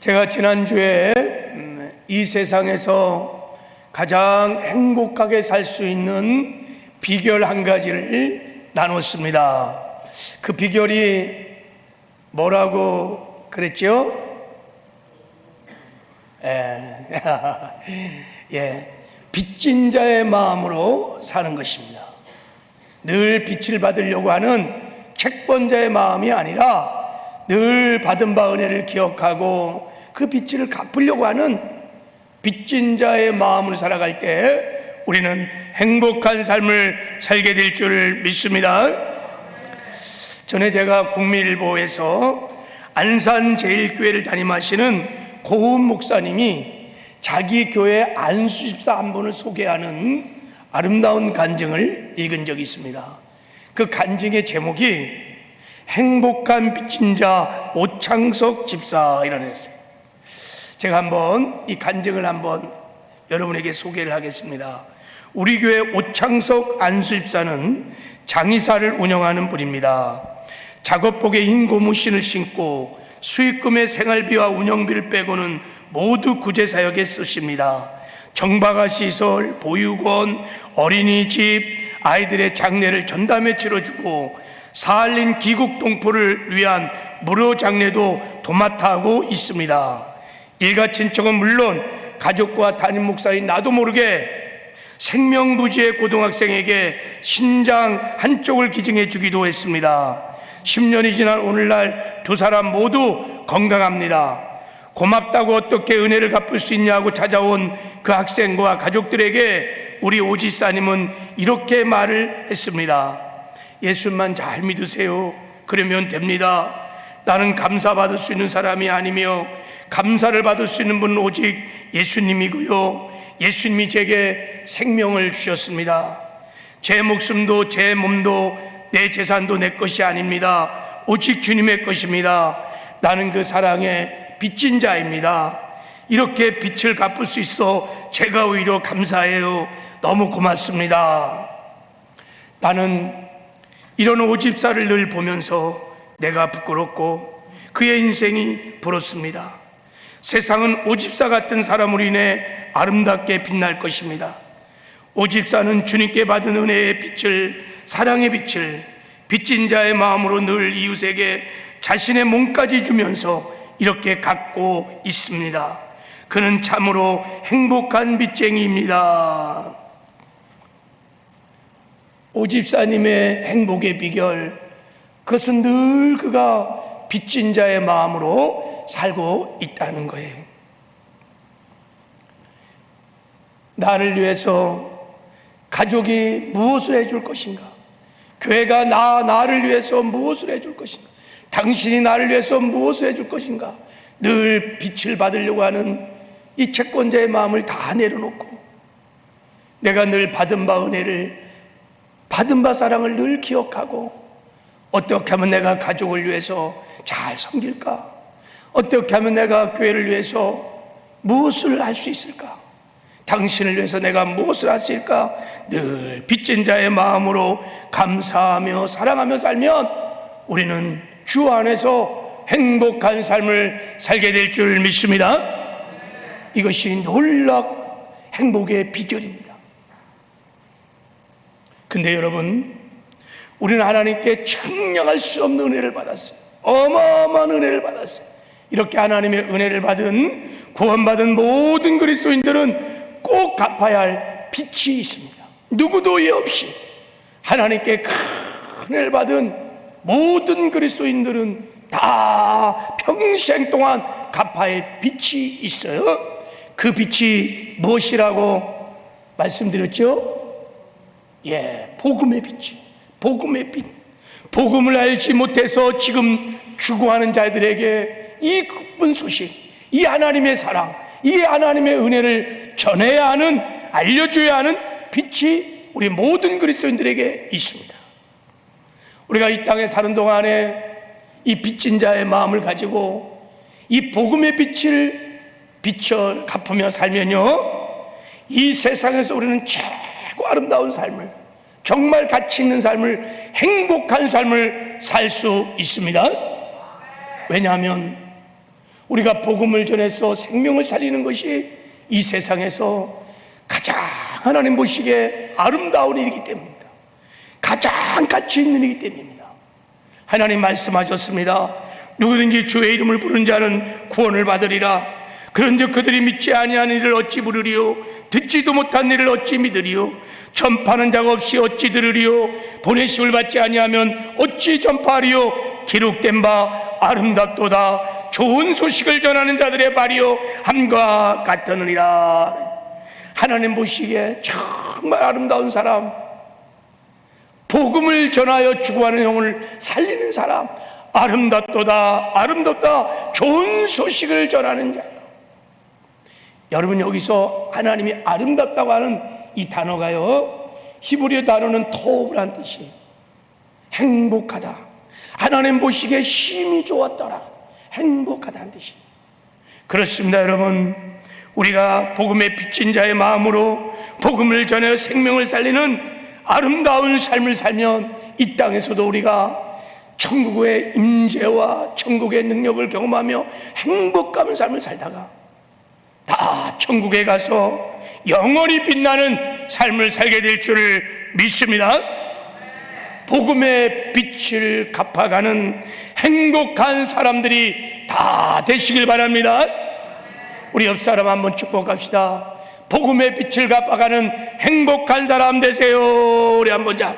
제가 지난주에 이 세상에서 가장 행복하게 살 수 있는 비결 한 가지를 나눴습니다. 그 비결이 뭐라고 그랬죠? 빚진 자의 마음으로 사는 것입니다. 늘 빚을 받으려고 하는 채권자의 마음이 아니라 늘 받은 바 은혜를 기억하고 그 빚을 갚으려고 하는 빚진 자의 마음으로 살아갈 때 우리는 행복한 삶을 살게 될 줄 믿습니다. 전에 제가 국민일보에서 안산제일교회를 담임하시는 고은 목사님이 자기 교회 안수집사 한 분을 소개하는 아름다운 간증을 읽은 적이 있습니다. 그 간증의 제목이 행복한 빚진 자 오창석 집사 이라였어요. 제가 한번 이 간증을 한번 여러분에게 소개를 하겠습니다. 우리 교회 오창석 안수집사는 장의사를 운영하는 분입니다. 작업복에 흰 고무신을 신고 수익금의 생활비와 운영비를 빼고는 모두 구제사역에 쓰십니다. 정박아 시설, 보육원, 어린이집, 아이들의 장례를 전담해 치러주고 사할린 기국 동포를 위한 무료 장례도 도맡아 하고 있습니다. 일가 친척은 물론 가족과 담임 목사인 나도 모르게 생명부지의 고등학생에게 신장 한쪽을 기증해 주기도 했습니다. 10년이 지난 오늘날 두 사람 모두 건강합니다. 고맙다고 어떻게 은혜를 갚을 수 있냐고 찾아온 그 학생과 가족들에게 우리 오지사님은 이렇게 말을 했습니다. 예수만 잘 믿으세요. 그러면 됩니다. 나는 감사받을 수 있는 사람이 아니며 감사를 받을 수 있는 분은 오직 예수님이고요. 예수님이 제게 생명을 주셨습니다. 제 목숨도 제 몸도 내 재산도 내 것이 아닙니다. 오직 주님의 것입니다. 나는 그 사랑의 빚진 자입니다. 이렇게 빚을 갚을 수 있어 제가 오히려 감사해요. 너무 고맙습니다. 나는 이런 오집사를 늘 보면서 내가 부끄럽고 그의 인생이 부럽습니다. 세상은 오집사 같은 사람으로 인해 아름답게 빛날 것입니다. 오집사는 주님께 받은 은혜의 빛을, 사랑의 빛을 빚진 자의 마음으로 늘 이웃에게 자신의 몸까지 주면서 이렇게 갖고 있습니다. 그는 참으로 행복한 빚쟁이입니다. 오집사님의 행복의 비결, 그것은 늘 그가 빚진 자의 마음으로 살고 있다는 거예요. 나를 위해서 가족이 무엇을 해줄 것인가? 교회가 나를 위해서 무엇을 해줄 것인가? 당신이 나를 위해서 무엇을 해줄 것인가? 늘 빚을 받으려고 하는 이 채권자의 마음을 다 내려놓고 내가 늘 받은 바 은혜를, 받은 바 사랑을 늘 기억하고 어떻게 하면 내가 가족을 위해서 잘 섬길까? 어떻게 하면 내가 교회를 위해서 무엇을 할 수 있을까? 당신을 위해서 내가 무엇을 할 수 있을까? 늘 빚진 자의 마음으로 감사하며 사랑하며 살면 우리는 주 안에서 행복한 삶을 살게 될 줄 믿습니다. 이것이 놀랍 행복의 비결입니다. 근데 여러분, 우리는 하나님께 측량할 수 없는 은혜를 받았어요. 어마어마한 은혜를 받았어요. 이렇게 하나님의 은혜를 받은, 구원받은 모든 그리스도인들은 꼭 갚아야 할 빚이 있습니다. 누구도 예 없이 하나님께 큰 은혜를 받은 모든 그리스도인들은 다 평생 동안 갚아야 할 빚이 있어요. 그 빚이 무엇이라고 말씀드렸죠? 복음의 빚이, 복음의 빚. 복음을 알지 못해서 지금 죽어가는 자들에게 이 기쁜 소식, 이 하나님의 사랑, 이 하나님의 은혜를 전해야 하는, 알려줘야 하는 빚이 우리 모든 그리스도인들에게 있습니다. 우리가 이 땅에 사는 동안에 이 빚진 자의 마음을 가지고 이 복음의 빛을 비춰 갚으며 살면요, 이 세상에서 우리는 최고 아름다운 삶을, 정말 가치 있는 삶을, 행복한 삶을 살 수 있습니다. 왜냐하면 우리가 복음을 전해서 생명을 살리는 것이 이 세상에서 가장 하나님 보시기에 아름다운 일이기 때문입니다. 가장 가치 있는 일이기 때문입니다. 하나님 말씀하셨습니다. 누구든지 주의 이름을 부른 자는 구원을 받으리라. 그런즉 그들이 믿지 아니하는 이를 어찌 부르리요? 듣지도 못한 이를 어찌 믿으리요? 전파하는 자가 없이 어찌 들으리요? 보내심을 받지 아니하면 어찌 전파하리요? 기록된 바 아름답도다. 좋은 소식을 전하는 자들의 발이요 함과 같으니라. 하나님 보시기에 정말 아름다운 사람, 복음을 전하여 죽어가는 영혼을 살리는 사람, 아름답도다, 아름답다, 좋은 소식을 전하는 자요. 여러분, 여기서 하나님이 아름답다고 하는 이 단어가요, 히브리어 단어는 토브란 뜻이 행복하다, 하나님 보시기에 심히 좋았더라, 행복하다는 뜻이. 그렇습니다. 여러분, 우리가 복음에 비친 자의 마음으로 복음을 전해 생명을 살리는 아름다운 삶을 살면 이 땅에서도 우리가 천국의 임재와 천국의 능력을 경험하며 행복한 삶을 살다가 다 천국에 가서 영원히 빛나는 삶을 살게 될 줄을 믿습니다. 복음의 빛을 갚아가는 행복한 사람들이 다 되시길 바랍니다. 우리 옆 사람 한번 축복합시다. 복음의 빛을 갚아가는 행복한 사람 되세요. 우리 한번 자.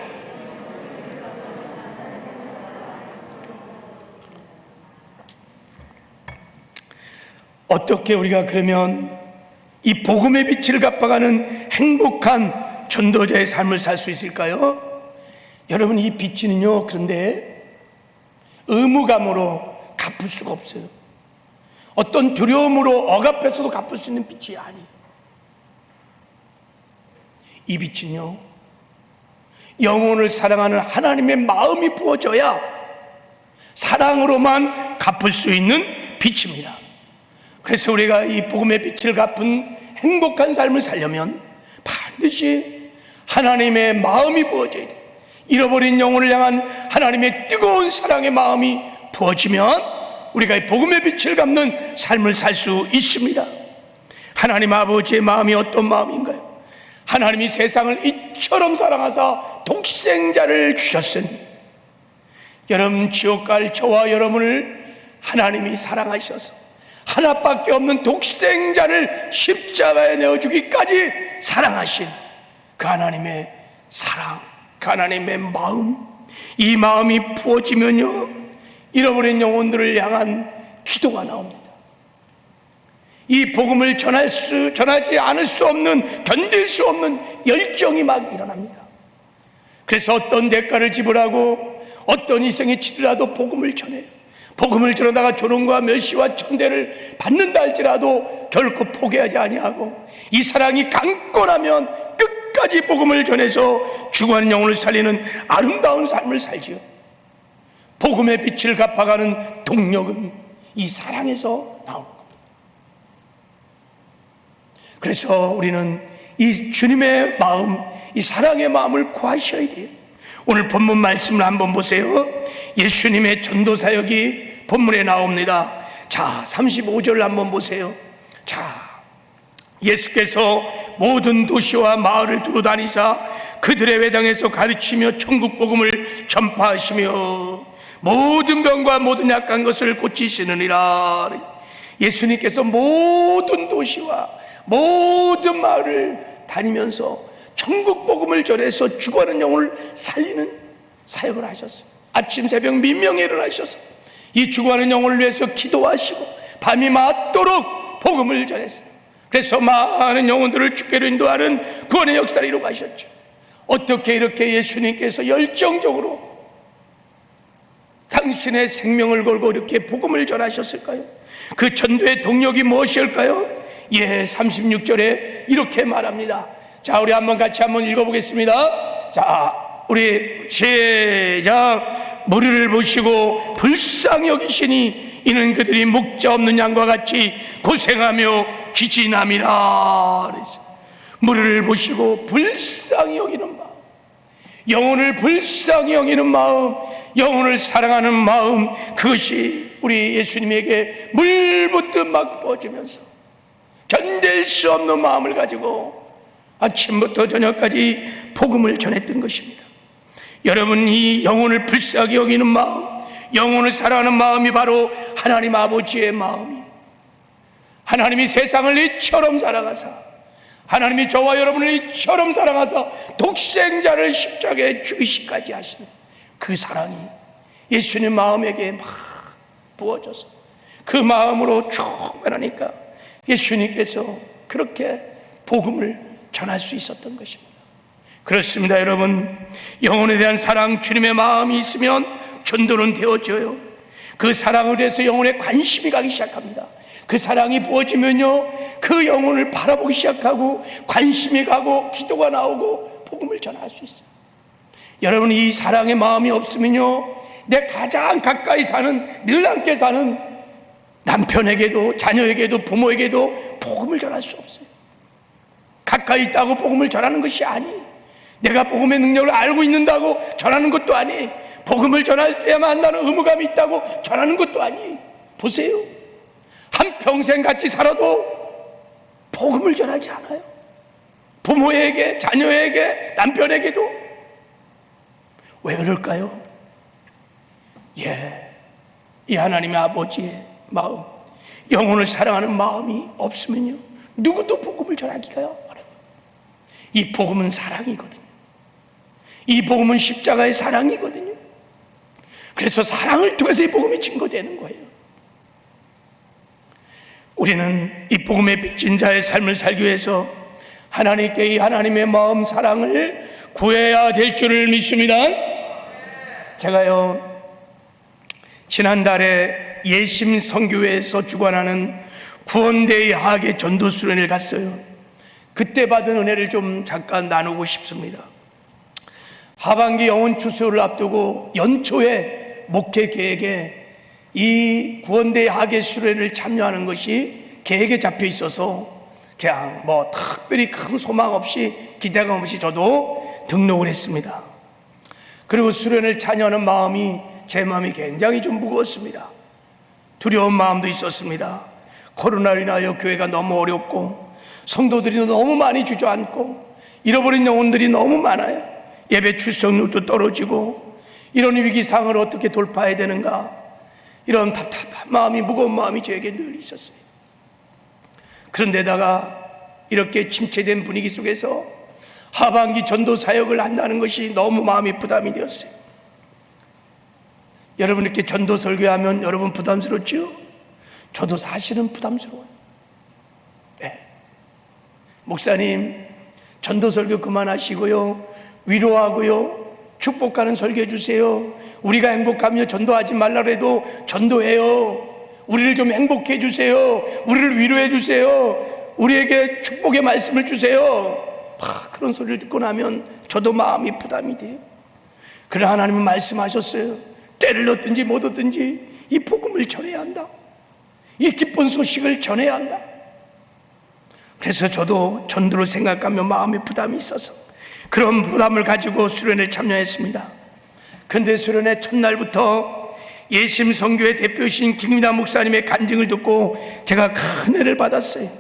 어떻게 우리가 그러면 이 복음의 빛을 갚아가는 행복한 전도자의 삶을 살 수 있을까요? 여러분, 이 빛은요, 그런데 의무감으로 갚을 수가 없어요. 어떤 두려움으로 억압해서도 갚을 수 있는 빛이 아니에요. 이 빛은요, 영혼을 사랑하는 하나님의 마음이 부어져야 사랑으로만 갚을 수 있는 빛입니다. 그래서 우리가 이 복음의 빛을 갚은 행복한 삶을 살려면 반드시 하나님의 마음이 부어져야 돼요. 잃어버린 영혼을 향한 하나님의 뜨거운 사랑의 마음이 부어지면 우리가 이 복음의 빛을 갚는 삶을 살 수 있습니다. 하나님 아버지의 마음이 어떤 마음인가요? 하나님이 세상을 이처럼 사랑하사 독생자를 주셨으니, 여러분, 지옥 갈 저와 여러분을 하나님이 사랑하셔서 하나밖에 없는 독생자를 십자가에 내어주기까지 사랑하신 그 하나님의 사랑, 그 하나님의 마음, 이 마음이 부어지면요, 잃어버린 영혼들을 향한 기도가 나옵니다. 이 복음을 전하지 않을 수 없는, 견딜 수 없는 열정이 막 일어납니다. 그래서 어떤 대가를 지불하고 어떤 희생이 치더라도 복음을 전해요. 복음을 전하다가 조롱과 멸시와 천대를 받는다 할지라도 결코 포기하지 아니하고 이 사랑이 강건하면 끝까지 복음을 전해서 죽어가는 영혼을 살리는 아름다운 삶을 살지요. 복음의 빛을 갚아가는 동력은 이 사랑에서 나오는 겁니다. 그래서 우리는 이 주님의 마음, 이 사랑의 마음을 구하셔야 돼요. 오늘 본문 말씀을 한번 보세요. 예수님의 전도 사역이 본문에 나옵니다. 자, 35절 한번 보세요. 자, 예수께서 모든 도시와 마을을 두루 다니사 그들의 회당에서 가르치며 천국 복음을 전파하시며 모든 병과 모든 약한 것을 고치시느니라. 예수님께서 모든 도시와 모든 마을을 다니면서 천국 복음을 전해서 죽어가는 영혼을 살리는 사역을 하셨어요. 아침 새벽 민명에 일어나셔서 이 죽어가는 영혼을 위해서 기도하시고 밤이 맞도록 복음을 전했어요. 그래서 많은 영혼들을 주께로 인도하는 구원의 역사를 이루어가셨죠. 어떻게 이렇게 예수님께서 열정적으로 당신의 생명을 걸고 이렇게 복음을 전하셨을까요? 그 전도의 동력이 무엇일까요? 예, 36절에 이렇게 말합니다. 자, 우리 한번 같이 한번 읽어보겠습니다. 자, 우리 시작. 무리를 보시고 불쌍히 여기시니 이는 그들이 목자 없는 양과 같이 고생하며 기진함이라. 무리를 보시고 불쌍히 여기는 마음, 영혼을 불쌍히 여기는 마음, 영혼을 사랑하는 마음, 그것이 우리 예수님에게 물 붓듯 막 부어지면서 견딜 수 없는 마음을 가지고 아침부터 저녁까지 복음을 전했던 것입니다. 여러분, 이 영혼을 불쌍히 여기는 마음, 영혼을 사랑하는 마음이 바로 하나님 아버지의 마음이, 하나님이 세상을 이처럼 사랑하사, 하나님이 저와 여러분을 이처럼 사랑하사 독생자를 십자가에 죽이시기까지 하시는 그 사랑이 예수님 마음에게 막 부어져서 그 마음으로 충만하니까 예수님께서 그렇게 복음을 전할 수 있었던 것입니다. 그렇습니다. 여러분, 영혼에 대한 사랑, 주님의 마음이 있으면 전도는 되어져요. 그 사랑을 위해서 영혼에 관심이 가기 시작합니다. 그 사랑이 부어지면요, 그 영혼을 바라보기 시작하고 관심이 가고 기도가 나오고 복음을 전할 수 있어요. 여러분, 이 사랑의 마음이 없으면요, 내 가장 가까이 사는, 늘 함께 사는 남편에게도 자녀에게도 부모에게도 복음을 전할 수 없어요. 가까이 있다고 복음을 전하는 것이 아니, 내가 복음의 능력을 알고 있는다고 전하는 것도 아니, 복음을 전해야만 한다는 의무감이 있다고 전하는 것도 아니. 보세요, 한평생 같이 살아도 복음을 전하지 않아요. 부모에게, 자녀에게, 남편에게도. 왜 그럴까요? 이 하나님의 아버지의 마음, 영혼을 사랑하는 마음이 없으면요, 누구도 복음을 전하기가 어려워요. 이 복음은 사랑이거든요. 이 복음은 십자가의 사랑이거든요. 그래서 사랑을 통해서 이 복음이 증거되는 거예요. 우리는 이 복음의 빚진 자의 삶을 살기 위해서 하나님께 이 하나님의 마음, 사랑을 구해야 될 줄을 믿습니다. 제가요, 지난달에 예심 선교회에서 주관하는 구원대의 하계 전도 수련회를 갔어요. 그때 받은 은혜를 좀 잠깐 나누고 싶습니다. 하반기 영혼 추수를 앞두고 연초에 목회 계획에 이 구원대의 하계 수련회를 참여하는 것이 계획에 잡혀 있어서 그냥 특별히 큰 소망 없이 기대감 없이 저도 등록을 했습니다. 그리고 수련회를 참여하는 마음이, 제 마음이 굉장히 좀 무거웠습니다. 두려운 마음도 있었습니다. 코로나로 인하여 교회가 너무 어렵고 성도들이 너무 많이 주저앉고 잃어버린 영혼들이 너무 많아요. 예배 출석률도 떨어지고 이런 위기 상황을 어떻게 돌파해야 되는가, 이런 답답한 마음이, 무거운 마음이 저에게 늘 있었어요. 그런데다가 이렇게 침체된 분위기 속에서 하반기 전도 사역을 한다는 것이 너무 마음이 부담이 되었어요. 여러분, 이렇게 전도 설교하면 여러분 부담스럽죠? 저도 사실은 부담스러워요. 목사님, 전도 설교 그만하시고요, 위로하고요, 축복하는 설교해 주세요. 우리가 행복하며 전도하지 말라 해도 전도해요. 우리를 좀 행복해 주세요. 우리를 위로해 주세요. 우리에게 축복의 말씀을 주세요. 그런 소리를 듣고 나면 저도 마음이 부담이 돼요. 그러나 하나님은 말씀하셨어요. 때를 얻든지 못 얻든지 이 복음을 전해야 한다. 이 기쁜 소식을 전해야 한다. 그래서 저도 전도를 생각하며 마음에 부담이 있어서 그런 부담을 가지고 수련회에 참여했습니다. 그런데 수련회 첫날부터 예심 선교회 대표이신 김민아 목사님의 간증을 듣고 제가 큰 은혜를 받았어요.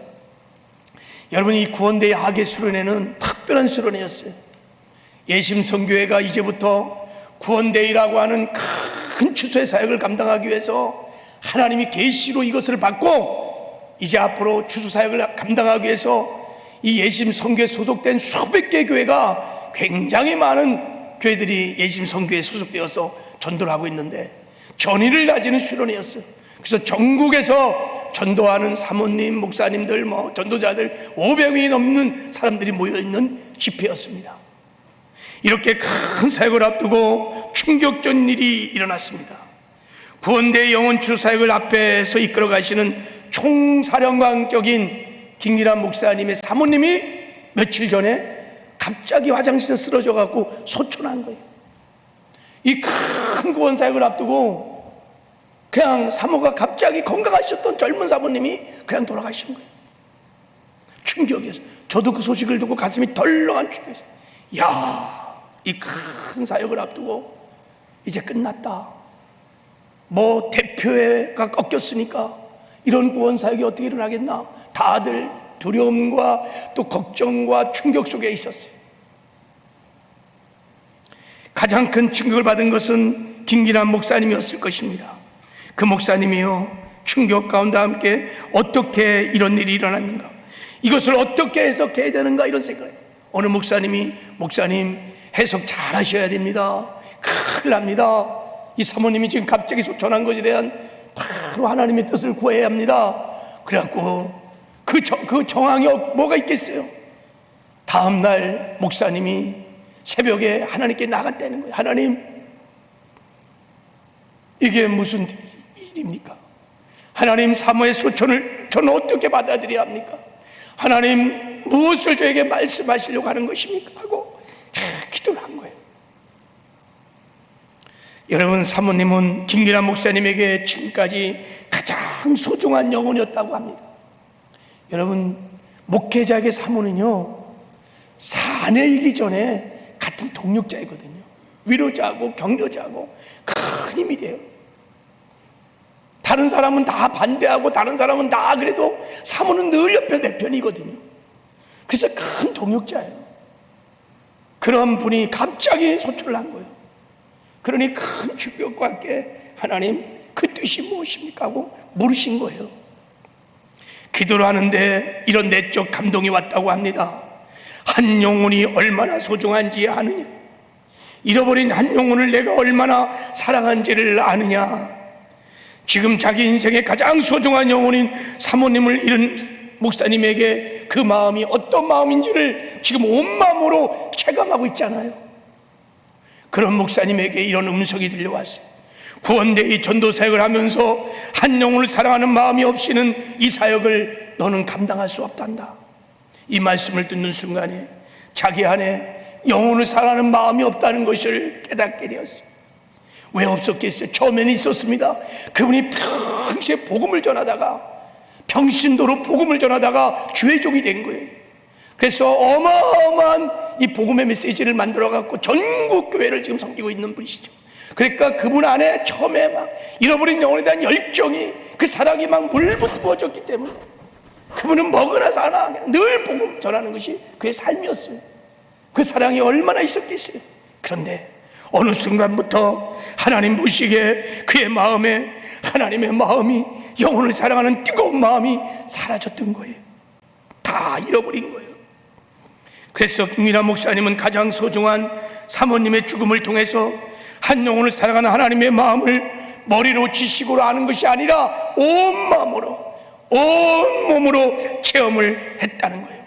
여러분, 이 구원대의 하계 수련회는 특별한 수련회였어요. 예심 선교회가 이제부터 구원대회라고 하는 큰 추수의 사역을 감당하기 위해서 하나님이 계시로 이것을 받고 이제 앞으로 추수 사역을 감당하기 위해서 이 예심 선교에 소속된 수백 개의 교회가, 굉장히 많은 교회들이 예심 선교에 소속되어서 전도를 하고 있는데 전의를 다지는 수련회였어요. 그래서 전국에서 전도하는 사모님, 목사님들, 전도자들 500명이 넘는 사람들이 모여있는 집회였습니다. 이렇게 큰 사역을 앞두고 충격적인 일이 일어났습니다. 구원대 영혼 추수 사역을 앞에서 이끌어 가시는 총사령관격인 김기란 목사님의 사모님이 며칠 전에 갑자기 화장실에서 쓰러져 갖고 소천한 거예요. 이 큰 구원 사역을 앞두고 그냥 사모가 갑자기 건강하셨던 젊은 사모님이 그냥 돌아가신 거예요. 충격이었어요. 저도 그 소식을 듣고 가슴이 덜렁한 충격이었어요. 이 큰 사역을 앞두고 이제 끝났다. 뭐 대표회가 꺾였으니까 이런 구원사역이 어떻게 일어나겠나. 다들 두려움과 또 걱정과 충격 속에 있었어요. 가장 큰 충격을 받은 것은 김기남 목사님이었을 것입니다. 그 목사님이요, 충격 가운데 함께 어떻게 이런 일이 일어났는가, 이것을 어떻게 해석해야 되는가, 이런 생각을. 어느 목사님이, 목사님 해석 잘 하셔야 됩니다. 큰일 납니다. 이 사모님이 지금 갑자기 소천한 것에 대한 바로 하나님의 뜻을 구해야 합니다. 그래갖고 그 정황이 뭐가 있겠어요. 다음날 목사님이 새벽에 하나님께 나갔다는 거예요. 하나님, 이게 무슨 일입니까? 하나님, 사모의 소천을 저는 어떻게 받아들여야 합니까? 하나님, 무엇을 저에게 말씀하시려고 하는 것입니까? 하고 기도를 한 거예요. 여러분, 사모님은 김기남 목사님에게 지금까지 가장 소중한 영혼이었다고 합니다. 여러분, 목회자에게 사모는요, 사내이기 전에 같은 동력자이거든요. 위로자고 격려자고 큰 힘이 돼요. 다른 사람은 다 반대하고 다른 사람은 다 그래도 사모는 늘 옆에 내 편이거든요. 그래서 큰 동력자예요. 그런 분이 갑자기 소출을 한 거예요. 그러니 큰 충격과 함께 하나님, 그 뜻이 무엇입니까? 하고 물으신 거예요. 기도를 하는데 이런 내적 감동이 왔다고 합니다. 한 영혼이 얼마나 소중한지 아느냐, 잃어버린 한 영혼을 내가 얼마나 사랑한지를 아느냐. 지금 자기 인생의 가장 소중한 영혼인 사모님을 잃은 목사님에게 그 마음이 어떤 마음인지를 지금 온 마음으로 체감하고 있잖아요. 그런 목사님에게 이런 음성이 들려왔어요. 구원대의 전도사역을 하면서 한 영혼을 사랑하는 마음이 없이는 이 사역을 너는 감당할 수 없단다. 이 말씀을 듣는 순간에 자기 안에 영혼을 사랑하는 마음이 없다는 것을 깨닫게 되었어요. 왜 없었겠어요? 처음에는 있었습니다. 그분이 평소에 복음을 전하다가, 평신도로 복음을 전하다가 죄종이 된 거예요. 그래서 어마어마한 이 복음의 메시지를 만들어 갖고 전국 교회를 지금 섬기고 있는 분이시죠. 그러니까 그분 안에 처음에 막 잃어버린 영혼에 대한 열정이, 그 사랑이 막 물부터 부어졌기 때문에 그분은 먹으나 사나 늘 복음 전하는 것이 그의 삶이었어요. 그 사랑이 얼마나 있었겠어요. 그런데 어느 순간부터 하나님 보시기에 그의 마음에 하나님의 마음이, 영혼을 사랑하는 뜨거운 마음이 사라졌던 거예요. 다 잃어버린 거예요. 그래서 김기남 목사님은 가장 소중한 사모님의 죽음을 통해서 한 영혼을 사랑하는 하나님의 마음을 머리로 지식으로 아는 것이 아니라 온 마음으로, 온 몸으로 체험을 했다는 거예요.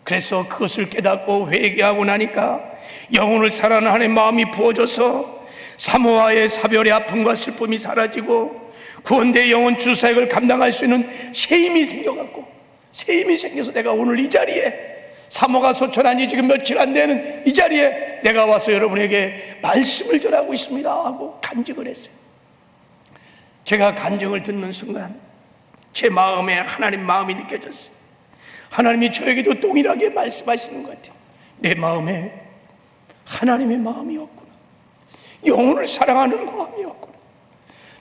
그래서 그것을 깨닫고 회개하고 나니까 영혼을 사랑하는 하나님의 마음이 부어져서 사모와의 사별의 아픔과 슬픔이 사라지고 구원대 영혼 주사역을 감당할 수 있는 새 힘이 생겨갖고, 새 힘이 생겨서 내가 오늘 이 자리에, 사모가 소천한 지 지금 며칠 안 되는 이 자리에 내가 와서 여러분에게 말씀을 전하고 있습니다 하고 간증을 했어요. 제가 간증을 듣는 순간 제 마음에 하나님 마음이 느껴졌어요. 하나님이 저에게도 동일하게 말씀하시는 것 같아요. 내 마음에 하나님의 마음이었구나, 영혼을 사랑하는 마음이었구나,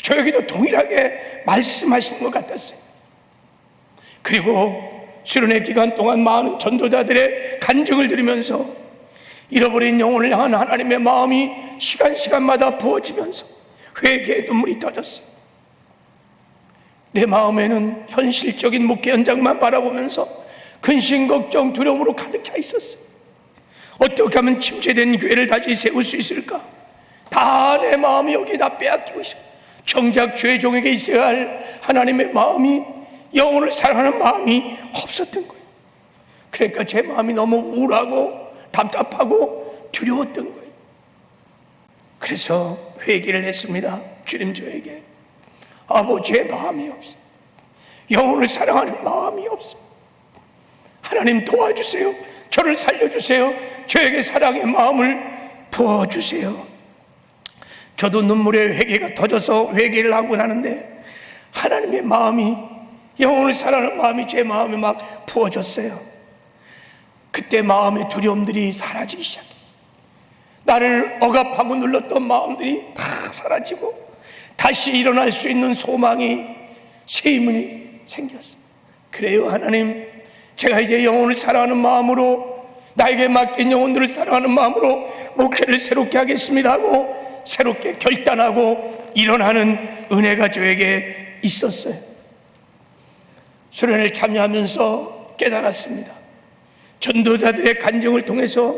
저에게도 동일하게 말씀하시는 것 같았어요. 그리고 수련회 기간 동안 많은 전도자들의 간증을 들으면서 잃어버린 영혼을 향한 하나님의 마음이 시간마다 부어지면서 회개의 눈물이 터졌어요. 내 마음에는 현실적인 목회 현장만 바라보면서 근심, 걱정, 두려움으로 가득 차 있었어요. 어떻게 하면 침체된 교회를 다시 세울 수 있을까? 다 내 마음이 여기다 빼앗기고 있어요. 정작 죄종에게 있어야 할 하나님의 마음이, 영혼을 사랑하는 마음이 없었던 거예요. 그러니까 제 마음이 너무 우울하고 답답하고 두려웠던 거예요. 그래서 회개를 했습니다. 주님, 저에게 아버지의 마음이 없어요. 영혼을 사랑하는 마음이 없어요. 하나님 도와주세요. 저를 살려주세요. 저에게 사랑의 마음을 부어주세요. 저도 눈물의 회개가 터져서 회개를 하고 나는데 하나님의 마음이, 영혼을 사랑하는 마음이 제 마음에 막 부어졌어요. 그때 마음의 두려움들이 사라지기 시작했어요. 나를 억압하고 눌렀던 마음들이 다 사라지고 다시 일어날 수 있는 소망이, 새 힘이 생겼어요. 그래요, 하나님, 제가 이제 영혼을 사랑하는 마음으로, 나에게 맡긴 영혼들을 사랑하는 마음으로 목회를 새롭게 하겠습니다 하고 새롭게 결단하고 일어나는 은혜가 저에게 있었어요. 수련회를 참여하면서 깨달았습니다. 전도자들의 간증을 통해서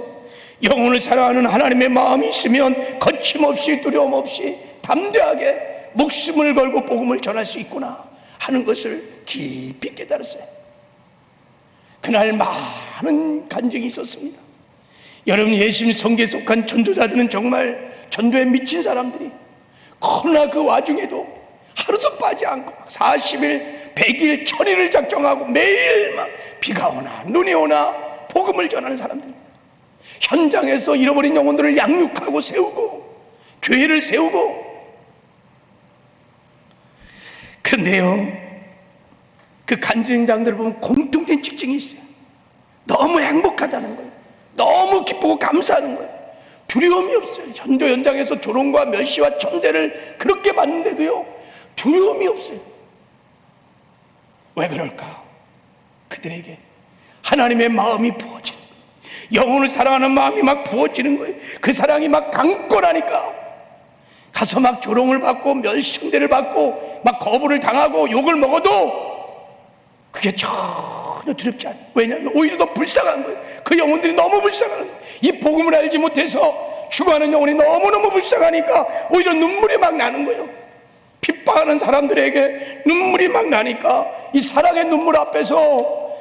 영혼을 사랑하는 하나님의 마음이 있으면 거침없이 두려움 없이 담대하게 목숨을 걸고 복음을 전할 수 있구나 하는 것을 깊이 깨달았어요. 그날 많은 간증이 있었습니다. 여러분, 예수님 성계에 속한 전도자들은 정말 전도에 미친 사람들이, 그러나 그 와중에도 하루도 빠지 않고 40일, 100일, 1000일을 작정하고 매일 막 비가 오나 눈이 오나 복음을 전하는 사람들입니다. 현장에서 잃어버린 영혼들을 양육하고 세우고 교회를 세우고. 그런데요, 그 간증장들을 보면 공통된 특징이 있어요. 너무 행복하다는 거예요. 너무 기쁘고 감사하는 거예요. 두려움이 없어요. 현도 현장에서 조롱과 멸시와 천대를 그렇게 받는데도요, 두려움이 없어요. 왜 그럴까? 그들에게 하나님의 마음이 부어지는 거예요. 영혼을 사랑하는 마음이 막 부어지는 거예요. 그 사랑이 막 강건하니까 가서 막 조롱을 받고 멸시 천대를 받고 막 거부를 당하고 욕을 먹어도 그게 전혀 두렵지 않아요. 왜냐하면 오히려 더 불쌍한 거예요. 그 영혼들이 너무 불쌍한 거예요. 이 복음을 알지 못해서 죽어가는 영혼이 너무너무 불쌍하니까 오히려 눈물이 막 나는 거예요. 핍박하는 사람들에게 눈물이 막 나니까 이 사랑의 눈물 앞에서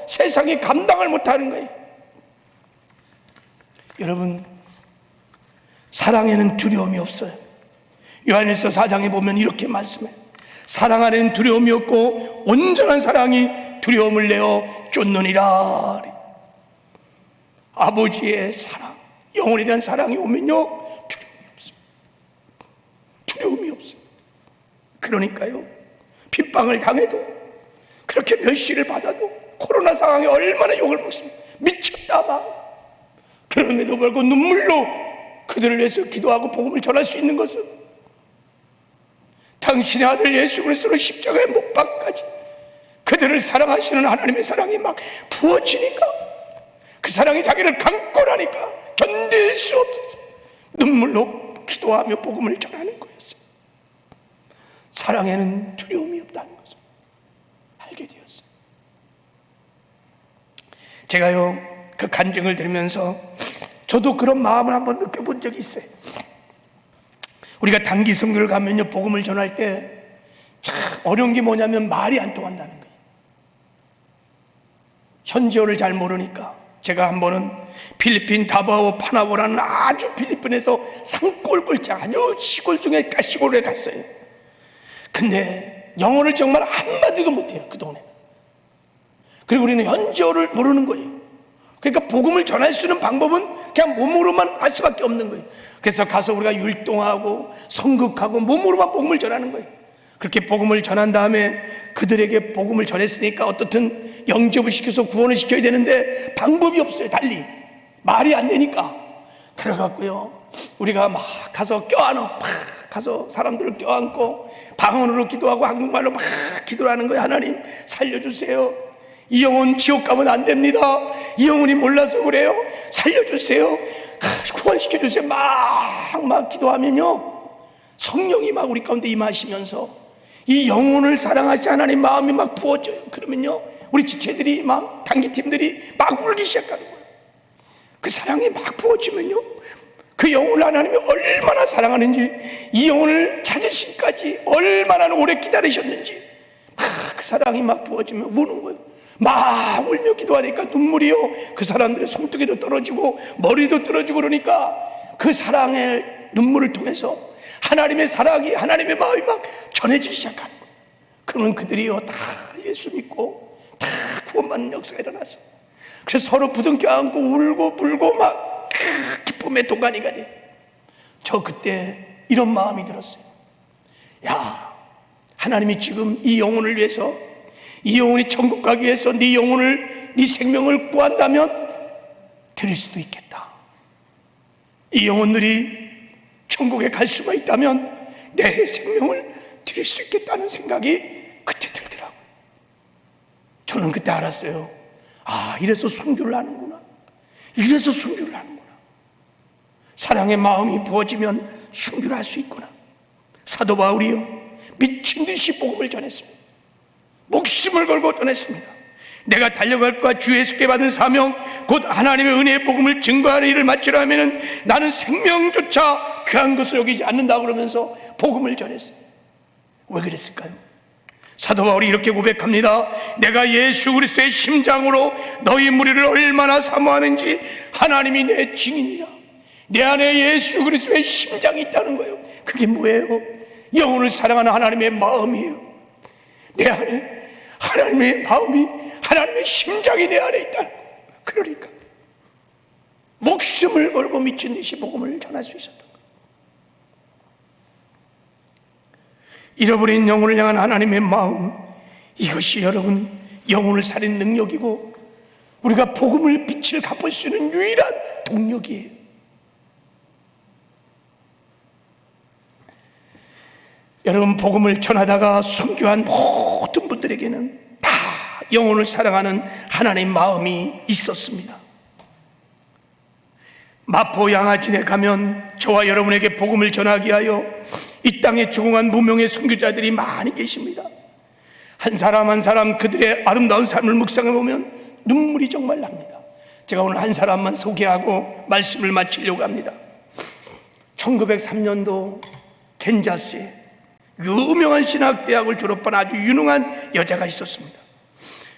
세상이 감당을 못하는 거예요. 여러분, 사랑에는 두려움이 없어요. 요한일서 4장에 보면 이렇게 말씀해요. 사랑 안에는 두려움이 없고 온전한 사랑이 두려움을 내어 쫓느니라. 아버지의 사랑, 영혼에 대한 사랑이 오면요, 두려움이 없어요. 두려움이 없어요. 그러니까요, 핍박을 당해도, 그렇게 멸시를 받아도, 코로나 상황에 얼마나 욕을 먹습니다. 미쳤다 막. 그럼에도 불구하고 눈물로 그들을 위해서 기도하고 복음을 전할 수 있는 것은 당신의 아들 예수 그리스도를 십자가에 못 박까지 그들을 사랑하시는 하나님의 사랑이 막 부어지니까, 그 사랑이 자기를 강권하니까 견딜 수 없어서 눈물로 기도하며 복음을 전하는 거였어요. 사랑에는 두려움이 없다는 것을 알게 되었어요. 제가요, 그 간증을 들으면서 저도 그런 마음을 한번 느껴본 적이 있어요. 우리가 단기 선교를 가면요, 복음을 전할 때 참 어려운 게 뭐냐면 말이 안 통한다는 거예요. 현지어를 잘 모르니까. 제가 한 번은 필리핀 다바오 파나보라는 아주 필리핀에서 산골골짜 아주 시골 중에 시골에 갔어요. 근데 영어를 정말 한마디도 못해요, 그 동네. 그리고 우리는 현지어를 모르는 거예요. 그러니까 복음을 전할 수 있는 방법은 그냥 몸으로만 할 수밖에 없는 거예요. 그래서 가서 우리가 율동하고 성극하고 몸으로만 복음을 전하는 거예요. 그렇게 복음을 전한 다음에 그들에게 복음을 전했으니까 어떻든 영접을 시켜서 구원을 시켜야 되는데 방법이 없어요. 달리 말이 안 되니까. 그래갖고요, 우리가 막 가서 껴안어, 막 가서 사람들을 껴안고 방언으로 기도하고 한국말로 막 기도를 하는 거예요. 하나님 살려주세요. 이 영혼 지옥 가면 안 됩니다. 이 영혼이 몰라서 그래요. 살려주세요. 구원시켜주세요. 막 기도하면요, 성령이 막 우리 가운데 임하시면서 이 영혼을 사랑하시 하나님 마음이 막 부어져요. 그러면요, 우리 지체들이 막 단기팀들이 막 울기 시작하는 거예요. 그 사랑이 막 부어지면요, 그 영혼을 하나님이 얼마나 사랑하는지, 이 영혼을 찾으시기까지 얼마나 오래 기다리셨는지 막 그 사랑이 막 부어지면 우는 거예요. 막 울며 기도하니까 눈물이요, 그 사람들의 손등에도 떨어지고 머리도 떨어지고 그러니까 그 사랑의 눈물을 통해서 하나님의 사랑이, 하나님의 마음이 막 전해지기 시작하는 거예요. 그러면 그들이요, 다 예수 믿고 다 구원받는 역사가 일어났어요. 그래서 서로 부둥켜 안고 울고 불고 막 기쁨의 동안이가 돼요. 저 그때 이런 마음이 들었어요. 야, 하나님이 지금 이 영혼을 위해서, 이 영혼이 천국 가기 위해서 네 영혼을, 네 생명을 구한다면 드릴 수도 있겠다. 이 영혼들이 천국에 갈 수가 있다면 내 생명을 드릴 수 있겠다는 생각이 그때 들더라고요. 저는 그때 알았어요. 아, 이래서 순교를 하는구나. 이래서 순교를 하는구나. 사랑의 마음이 부어지면 순교를 할 수 있구나. 사도 바울이요, 미친 듯이 복음을 전했습니다. 목숨을 걸고 전했습니다. 내가 달려갈 것과 주 예수께 받은 사명, 곧 하나님의 은혜의 복음을 증거하는 일을 마치려 하면은 나는 생명조차 귀한 것을 여기지 않는다 그러면서 복음을 전했어요. 왜 그랬을까요? 사도 바울이 이렇게 고백합니다. 내가 예수 그리스도의 심장으로 너희 무리를 얼마나 사모하는지 하나님이 내 증인이라. 내 안에 예수 그리스도의 심장이 있다는 거예요. 그게 뭐예요? 영혼을 사랑하는 하나님의 마음이에요. 내 안에 하나님의 마음이, 하나님의 심장이 내 안에 있다는 거예요. 그러니까 목숨을 걸고 미친 듯이 복음을 전할 수 있었던 거예요. 잃어버린 영혼을 향한 하나님의 마음, 이것이 여러분 영혼을 살리는 능력이고 우리가 복음을 빛을 갚을 수 있는 유일한 동력이에요. 여러분, 복음을 전하다가 순교한 모든 분들에게는 다 영혼을 사랑하는 하나님의 마음이 있었습니다. 마포 양아진에 가면 저와 여러분에게 복음을 전하기 위하여 이 땅에 죽어간 무명의 순교자들이 많이 계십니다. 한 사람 한 사람 그들의 아름다운 삶을 묵상해 보면 눈물이 정말 납니다. 제가 오늘 한 사람만 소개하고 말씀을 마치려고 합니다. 1903년도 캔자스에 유명한 신학대학을 졸업한 아주 유능한 여자가 있었습니다.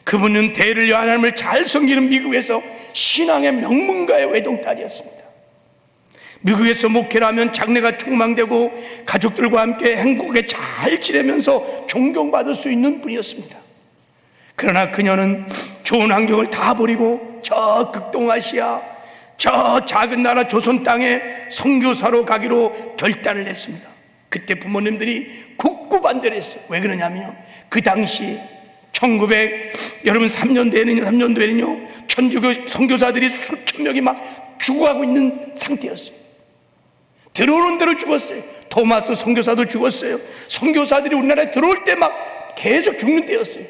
그분은 대를 위해 하나님을 잘 섬기는 미국에서 신앙의 명문가의 외동딸이었습니다. 미국에서 목회를 하면 장래가 촉망되고 가족들과 함께 행복하게 잘 지내면서 존경받을 수 있는 분이었습니다. 그러나 그녀는 좋은 환경을 다 버리고 저 극동아시아, 저 작은 나라 조선 땅에 선교사로 가기로 결단을 했습니다. 그때 부모님들이 굳고 반대를 했어요. 왜 그러냐면 그 당시 3년도에는요 천주교 선교사들이 수천 명이 막 죽어가고 있는 상태였어요. 들어오는 대로 죽었어요. 토마스 선교사도 죽었어요. 선교사들이 우리나라에 들어올 때 막 계속 죽는 때였어요.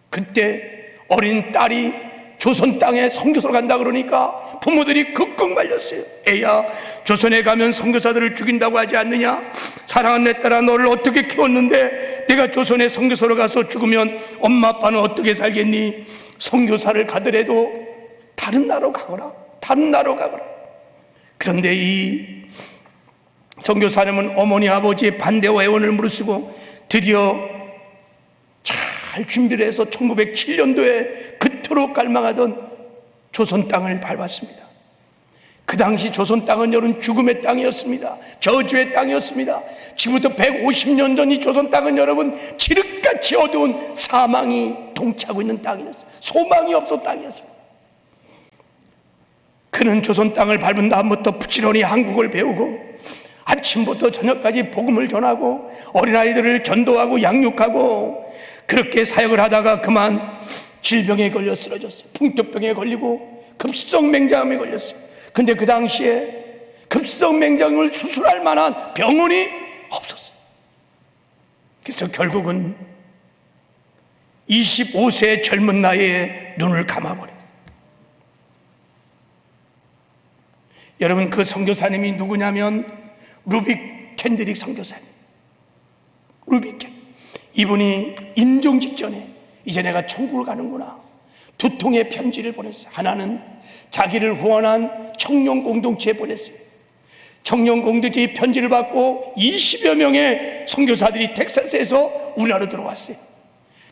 그때 어린 딸이 조선 땅에 선교사로 간다 그러니까 부모들이 극극 말렸어요. 애야, 조선에 가면 선교사들을 죽인다고 하지 않느냐? 사랑하는 내 딸아, 너를 어떻게 키웠는데 내가 조선에 선교사로 가서 죽으면 엄마 아빠는 어떻게 살겠니? 선교사를 가더라도 다른 나라로 가거라. 다른 나라로 가거라. 그런데 이 선교사님은 어머니 아버지의 반대와 애원을 무릅쓰고 드디어 잘 준비를 해서 1907년도에 그토록 갈망하던 조선 땅을 밟았습니다. 그 당시 조선 땅은 여러분 죽음의 땅이었습니다. 저주의 땅이었습니다. 지금부터 150년 전 이 조선 땅은 여러분 칠흑같이 어두운 사망이 동치하고 있는 땅이었어요. 소망이 없었던 땅이었습니다. 그는 조선 땅을 밟은 다음부터 부지런히 한국어를 배우고 아침부터 저녁까지 복음을 전하고 어린아이들을 전도하고 양육하고 그렇게 사역을 하다가 그만 질병에 걸려 쓰러졌어요. 풍토병에 걸리고 급성맹장암에 걸렸어요. 근데 그 당시에 급성맹장을 수술할 만한 병원이 없었어요. 그래서 결국은 25세의 젊은 나이에 눈을 감아버려요. 여러분, 그 선교사님이 누구냐면 루빅 캔드릭 선교사님. 루빅 캔. 이분이 임종 직전에 이제 내가 천국을 가는구나. 두 통의 편지를 보냈어요. 하나는 자기를 후원한 청년 공동체에 보냈어요. 청년 공동체의 편지를 받고 20여 명의 선교사들이 텍사스에서 우리나라로 들어왔어요.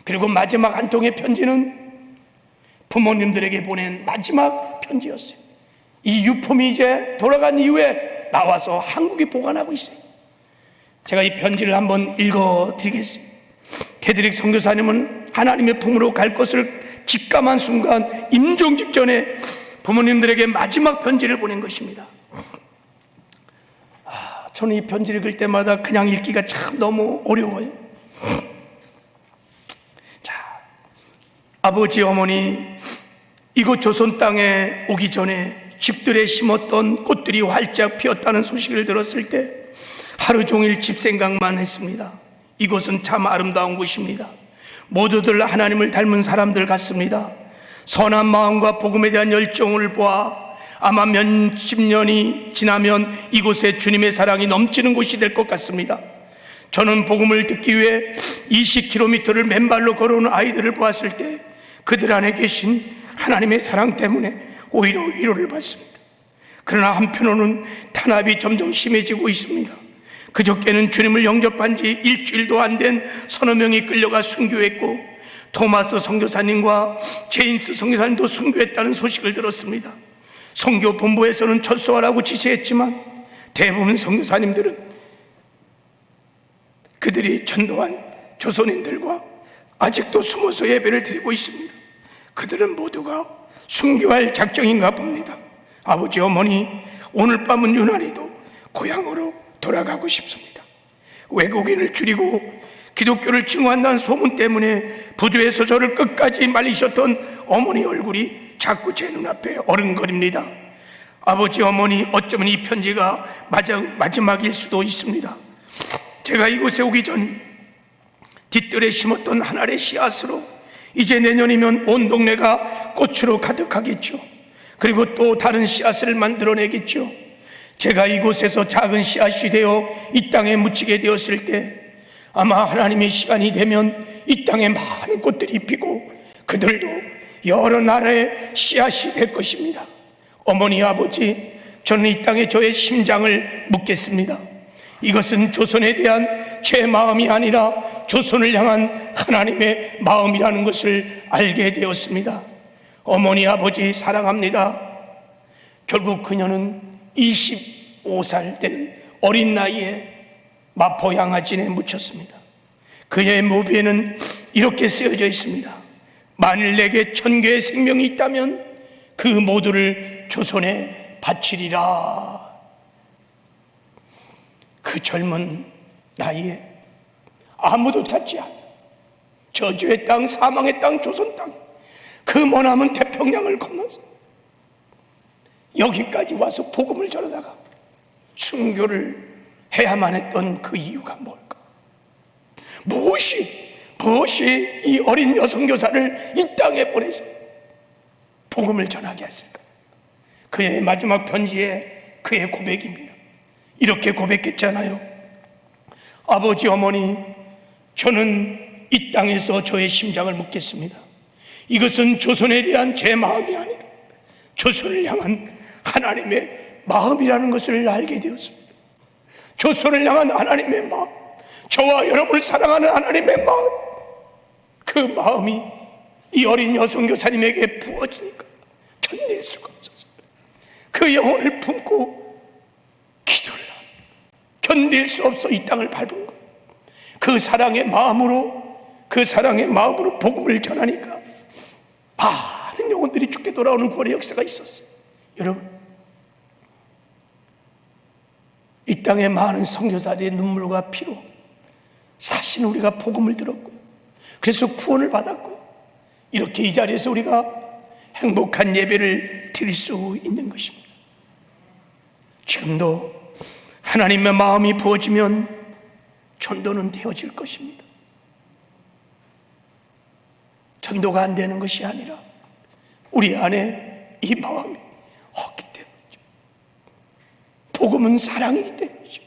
그리고 마지막 한 통의 편지는 부모님들에게 보낸 마지막 편지였어요. 이 유품이 이제 돌아간 이후에 나와서 한국에 보관하고 있어요. 제가 이 편지를 한번 읽어드리겠습니다. 캐드릭 선교사님은 하나님의 품으로 갈 것을 직감한 순간 임종 직전에 부모님들에게 마지막 편지를 보낸 것입니다. 저는 이 편지를 읽을 때마다 그냥 읽기가 참 너무 어려워요. 자, 아버지 어머니, 이곳 조선 땅에 오기 전에 집들에 심었던 꽃들이 활짝 피었다는 소식을 들었을 때 하루 종일 집 생각만 했습니다. 이곳은 참 아름다운 곳입니다. 모두들 하나님을 닮은 사람들 같습니다. 선한 마음과 복음에 대한 열정을 보아 아마 몇십 년이 지나면 이곳에 주님의 사랑이 넘치는 곳이 될 것 같습니다. 저는 복음을 듣기 위해 20km를 맨발로 걸어오는 아이들을 보았을 때 그들 안에 계신 하나님의 사랑 때문에 오히려 위로를 받습니다. 그러나 한편으로는 탄압이 점점 심해지고 있습니다. 그저께는 주님을 영접한 지 일주일도 안 된 서너 명이 끌려가 순교했고, 토마스 선교사님과 제임스 선교사님도 순교했다는 소식을 들었습니다. 선교 본부에서는 철수하라고 지시했지만 대부분 선교사님들은 그들이 전도한 조선인들과 아직도 숨어서 예배를 드리고 있습니다. 그들은 모두가 순교할 작정인가 봅니다. 아버지, 어머니, 오늘 밤은 유난히도 고향으로 돌아가고 싶습니다. 외국인을 줄이고 기독교를 증오한다는 소문 때문에 부두에서 저를 끝까지 말리셨던 어머니 얼굴이 자꾸 제 눈앞에 어른거립니다. 아버지, 어머니, 어쩌면 이 편지가 마지막일 수도 있습니다. 제가 이곳에 오기 전 뒷뜰에 심었던 한 알의 씨앗으로 이제 내년이면 온 동네가 꽃으로 가득하겠죠. 그리고 또 다른 씨앗을 만들어내겠죠. 제가 이곳에서 작은 씨앗이 되어 이 땅에 묻히게 되었을 때 아마 하나님의 시간이 되면 이 땅에 많은 꽃들이 피고 그들도 여러 나라의 씨앗이 될 것입니다. 어머니, 아버지, 저는 이 땅에 저의 심장을 묻겠습니다. 이것은 조선에 대한 제 마음이 아니라 조선을 향한 하나님의 마음이라는 것을 알게 되었습니다. 어머니, 아버지, 사랑합니다. 결국 그녀는 25살 되는 어린 나이에 마포 양화진에 묻혔습니다. 그녀의 모비에는 이렇게 쓰여져 있습니다. 만일 내게 1000개의 생명이 있다면 그 모두를 조선에 바치리라. 그 젊은 나이에 아무도 찾지 않는 저주의 땅, 사망의 땅, 조선 땅, 그 머나먼 태평양을 건너서 여기까지 와서 복음을 전하다가 순교를 해야만 했던 그 이유가 뭘까? 무엇이 이 어린 여성교사를 이 땅에 보내서 복음을 전하게 했을까? 그의 마지막 편지에 그의 고백입니다. 이렇게 고백했잖아요. 아버지, 어머니, 저는 이 땅에서 저의 심장을 묻겠습니다. 이것은 조선에 대한 제 마음이 아니라 조선을 향한 하나님의 마음이라는 것을 알게 되었습니다. 조선을 향한 하나님의 마음, 저와 여러분을 사랑하는 하나님의 마음, 그 마음이 이 어린 여성교사님에게 부어지니까 견딜 수가 없었어요. 그 영혼을 품고 기도를 견딜 수 없어 이 땅을 밟은 거예요. 그 사랑의 마음으로 복음을 전하니까 많은 영혼들이 죽게 돌아오는 구원의 역사가 있었어요. 여러분, 이 땅의 많은 선교사들의 눈물과 피로 사실 우리가 복음을 들었고요. 그래서 구원을 받았고요. 이렇게 이 자리에서 우리가 행복한 예배를 드릴 수 있는 것입니다. 지금도 하나님의 마음이 부어지면 전도는 되어질 것입니다. 전도가 안 되는 것이 아니라 우리 안에 이 마음이 없기 때문이죠. 복음은 사랑이기 때문이죠.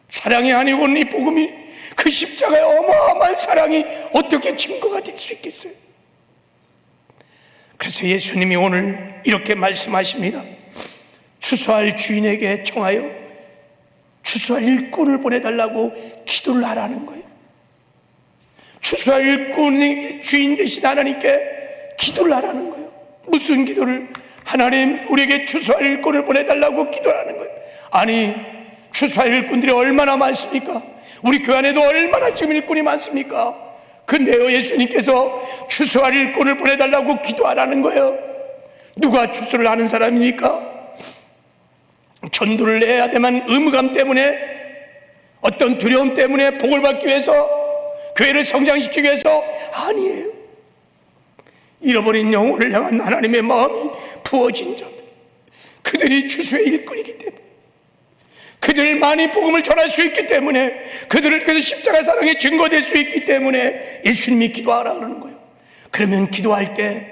사랑이 아니고는 이 복음이, 그 십자가의 어마어마한 사랑이 어떻게 증거가 될 수 있겠어요? 그래서 예수님이 오늘 이렇게 말씀하십니다. 추수할 주인에게 청하여 추수할 일꾼을 보내달라고 기도를 하라는 거예요. 추수할 일꾼이 주인 되신 하나님께 기도를 하라는 거예요. 무슨 기도를? 하나님, 우리에게 추수할 일꾼을 보내달라고 기도하는 거예요. 아니, 추수할 일꾼들이 얼마나 많습니까? 우리 교회 안에도 얼마나 지금 일꾼이 많습니까? 근데요, 예수님께서 추수할 일꾼을 보내달라고 기도하라는 거예요. 누가 추수를 하는 사람입니까? 전도를 해야 되만 의무감 때문에, 어떤 두려움 때문에 복을 받기 위해서, 교회를 성장시키기 위해서? 아니에요. 잃어버린 영혼을 향한 하나님의 마음이 부어진 자들, 그들이 추수의 일꾼이기 때문에 그들만이 복음을 전할 수 있기 때문에, 그들을 통해서 십자가 사랑의 증거될 수 있기 때문에 예수님이 기도하라 그러는 거예요. 그러면 기도할 때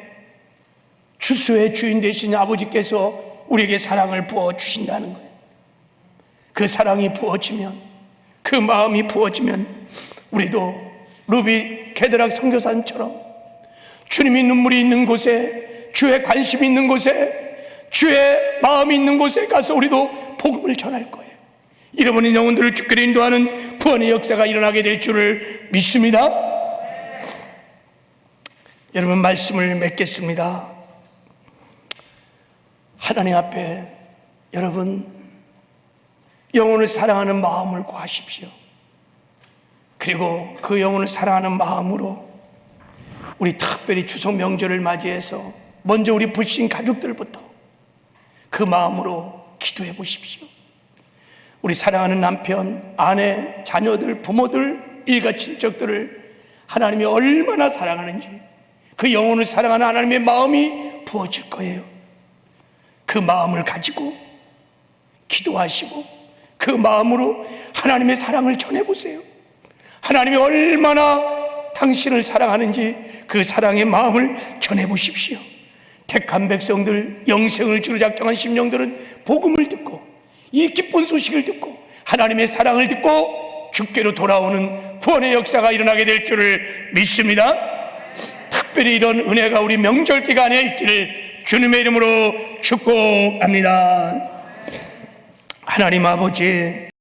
추수의 주인 되신 아버지께서 우리에게 사랑을 부어 주신다는 거예요. 그 사랑이 부어지면, 그 마음이 부어지면 우리도 루비 게드락 선교사님처럼 주님이 눈물이 있는 곳에, 주의 관심이 있는 곳에, 주의 마음이 있는 곳에 가서 우리도 복음을 전할 거예요. 잃어버린 영혼들을 주께로 인도하는 구원의 역사가 일어나게 될 줄을 믿습니다. 여러분, 말씀을 맺겠습니다. 하나님 앞에 여러분 영혼을 사랑하는 마음을 구하십시오. 그리고 그 영혼을 사랑하는 마음으로 우리 특별히 추석 명절을 맞이해서 먼저 우리 불신 가족들부터 그 마음으로 기도해 보십시오. 우리 사랑하는 남편, 아내, 자녀들, 부모들, 일가 친척들을 하나님이 얼마나 사랑하는지 그 영혼을 사랑하는 하나님의 마음이 부어질 거예요. 그 마음을 가지고 기도하시고 그 마음으로 하나님의 사랑을 전해보세요. 하나님이 얼마나 당신을 사랑하는지 그 사랑의 마음을 전해보십시오. 택한 백성들, 영생을 주로 작정한 심령들은 복음을 듣고 이 기쁜 소식을 듣고 하나님의 사랑을 듣고 주께로 돌아오는 구원의 역사가 일어나게 될 줄을 믿습니다. 특별히 이런 은혜가 우리 명절 기간에 있기를 주님의 이름으로 축복합니다. 하나님 아버지,